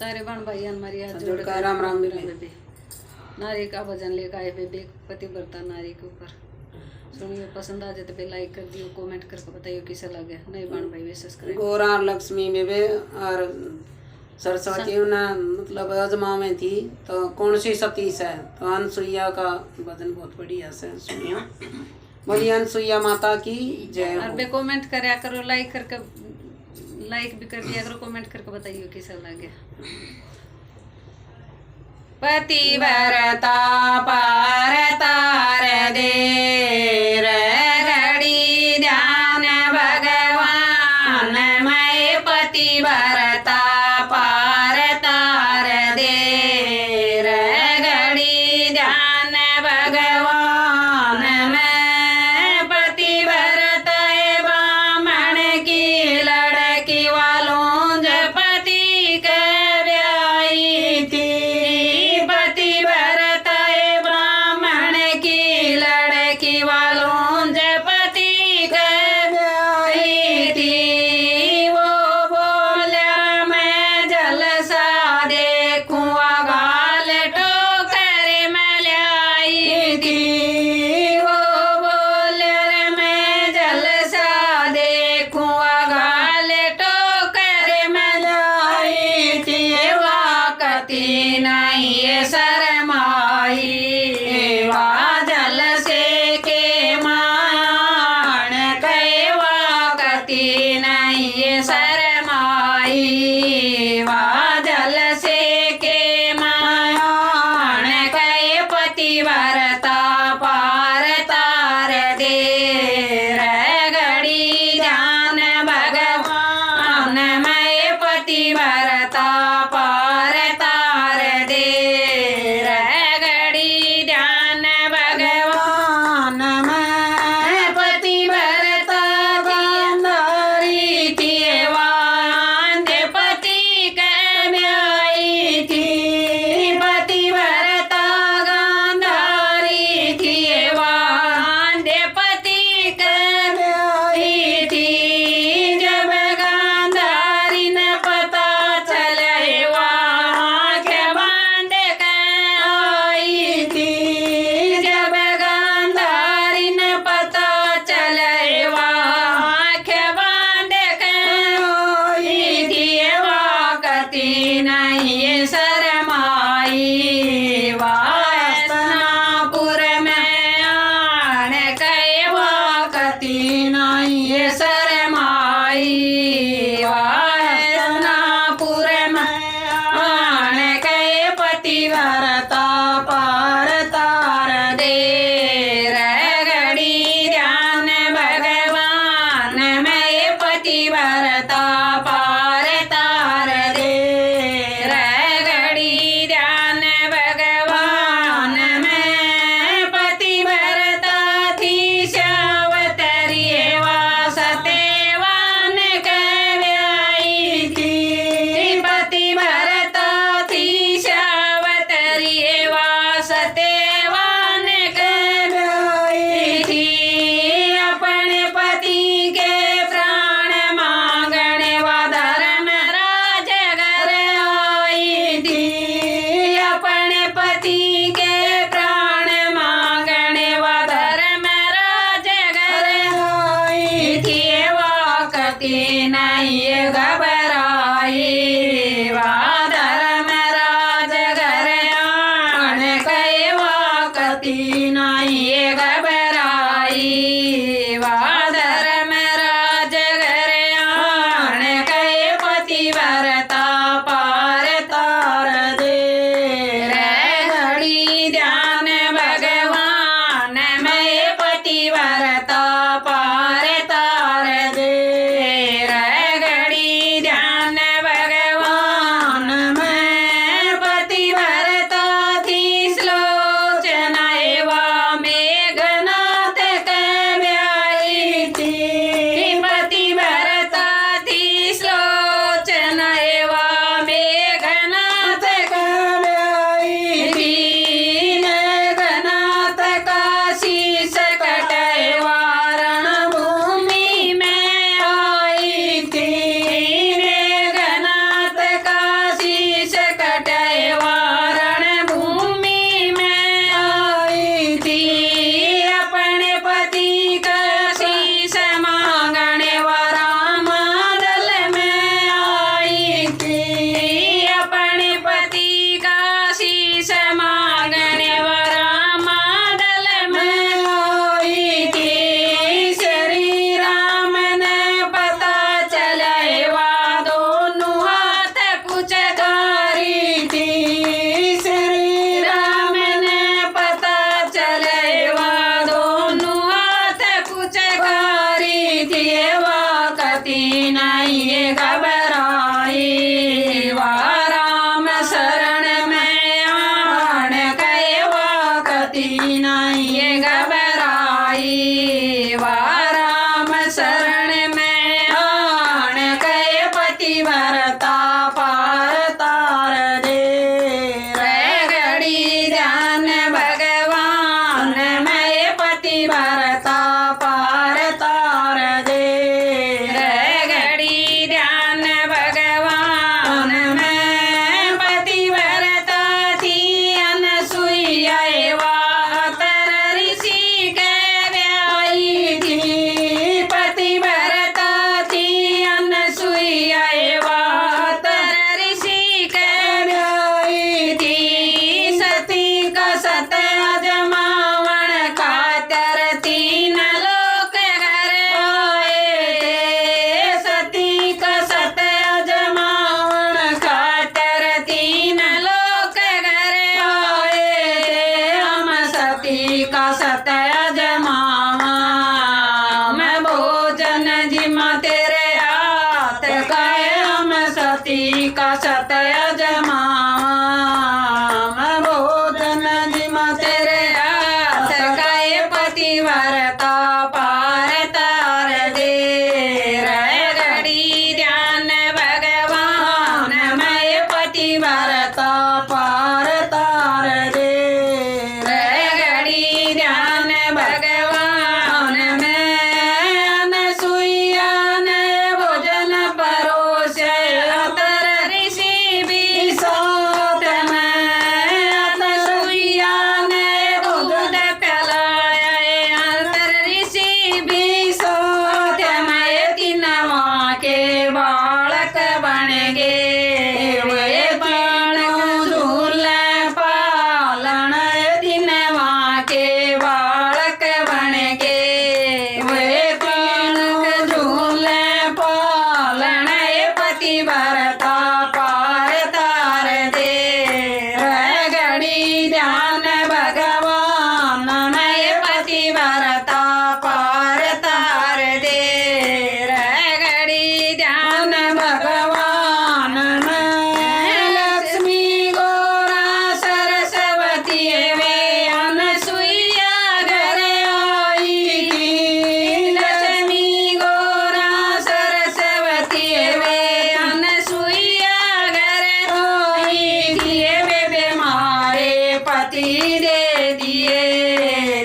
सारे बहन भाई हमारी हाथ जोड़ का राम राम मिले। बेबे नारी का भजन लेकर आए बेबे पतिव्रता नारी के ऊपर। सुनिए, पसंद आ जाए तो लाइक कर दियो, कमेंट करके बताइए कैसा लगे। नहीं बहन भाई वे सब्सक्राइब। गौरा और लक्ष्मी बेबे और सरस्वती ना मतलब अजमा में थी तो कौन सी सतीश है तो अनसुईया का भजन बहुत बढ़िया से सुनियो। बोलिए अनसुईया माता की जय और हो। बे कमेंट करया करो, लाइक करके लाइक भी कर दिया करो, कमेंट करके बताइए कैसा लगे। पतिव्रता पार तार देर घड़ी ध्यान भगवान मैं पतिव्रता पार तार देर घड़ी ध्यान भगवान मैं पतिव्रता ब्राह्मण की लड़की वालों जपति के ब्याई थी। पतिव्रता ब्राह्मण की लड़की वालों जपति के ब्याई थी। वो बोला मैं जलसा देखूं गाल टोकर में लाई थी। वो बोला मैं जलसा देखूं गाल टोकर में लाई थी। वाकती नहीं शरमाई वा जल से के मान कई। वाकती नहीं शरमाई वा जल से के मान कई। पतिव्रता पार तार देर घड़ी ध्यान भगवान मैं पतिव्रता पार तार देर घड़ी ध्यान भगवान मैं पतिव्रता गांधारी थी। वांदे पति के ब्याई थी। पतिव्रता गांधारी थी। वांदे पति के ब्याई थी। जब गांधारी ने पता चले वहाँ के बांध के आई थी। जब गांधारी ने पता चले वहाँ के बांध के आई थी। वाकती नहीं शरमाई वासनापुर में आन कई। वाकती नहीं शरमाई वासनापुर में आन कई। पतिव्रता पार तार देर घड़ी ध्यान भगवान मैं पतिव्रता पार तार देर घड़ी ध्यान भगवान मैं पतिव्रता थी। सावतरी वासतेवान के ब्याई थी। पतिव्रता थी सावतरी वासतेवान के ब्याई थी। अपने पति के प्राण मांगने वा धर्म राज घर आई थी। अपने पति के प्राण मांगने वा धर्म राज घर आई थी। वाकती नहीं घबराई वा धर्म राज घर आन कई। वाकती नहीं घबराई वा धर्म राज घर आन कई। पतिव्रता पार तार देर घड़ी ध्यान भगवान मैं पतिव्रता पार तार देर घड़ी ध्यान नहीं घबराई, वह राम शरण में आन कहे वक्ति नहीं घबराई, वह राम शरण में आन कहे पतिव्रता पार तार दे। रे घड़ी ध्यान भगवान में पतिव्रता पार तार दे। रे घड़ी ध्यान भगवान में पतिव्रता थी अनसुईया वातर ऋषि के ब्याई थी, पतिव्रता थी अनसुईया वातर ऋषि के ब्याई थी। सती का सत अजमावण खातर तीन लोक घर आए थे, सती का सत अजमावण खातर तीन लोक घर आए थे। हम सती का सत अजमावा मैं भोजन जिमा तेरे हाथ खाए, हम सती का सत अजमावा मैं भोजन जिमा तेरे हाथ खाए, पतिव्रता पार तार दे। रे घड़ी ध्यान भगवान मैं पतिव्रता पार तार दे। रे घड़ी ध्यान भगवान में अनसुईया ने भोजन परोसे, अतर ऋषि भी साथ में, अनसुईया ने दूध पिलाया, अतर ऋषि भी साथ में। तीनों के बालक बन गए, वे तीनों झूले पालन, तीनों के बालक बन गए, वे तीनों झूले पालन, पतिव्रता पार तार दे। रे घड़ी ध्यान भगवान मैं पतिव्रता पार तार दे। रे घड़ी ध्यान भगवान में लक्ष्मी गौरा सरस्वती वे अनसुईया घर आई थी, लक्ष्मी गौरा सरस्वती वे अनसुईया घर आई थी। वे बीमारे पति दे दिए,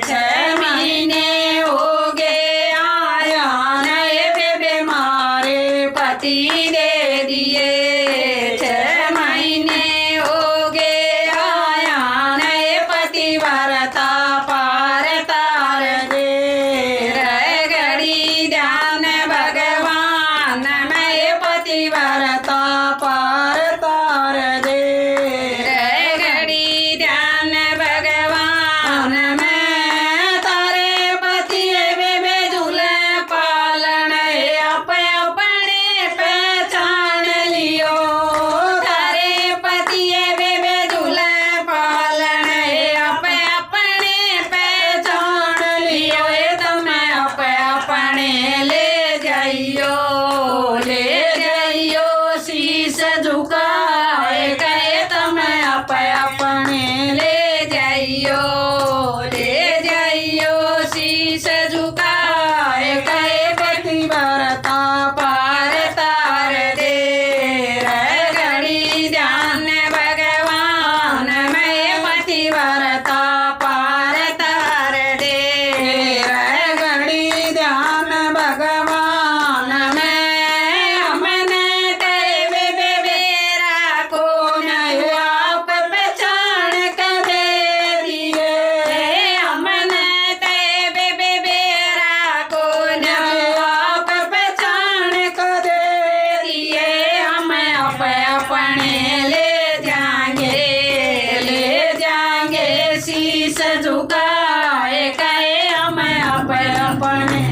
6 महीने हो गए आया नए, वे बीमारे पति दे दिए, 6 महीने हो गए आया नए, पतिव्रता पार तार दे। रे घड़ी ध्यान भगवान मैं पतिव्रता पार तार दे। रे घड़ी ध्यान भगवान में तारे पति वे झूले पालन, आप अपने पहचान लियो, तारे पति वे झूले पालन, आप अपने पहचान लियो। तुम आप अपने ले जाइयो शीश झुकाए कहे, तुम आप अपने ले जाइयो शीश झुकाए कहे, पतिव्रता पार तार दे। रे घड़ी ध्यान भगवान मैं पतिव्रता पार तार दे। रे घड़ी ध्यान भगवान में हमने तेरे बेरा को नहीं आप पहचान कर दे दिए, हमने तेरे बेरा को नहीं आप पहचान कर दे दिए। हम आप अपने ले जाएंगे शीश झुकाए कहे, हम आप अपने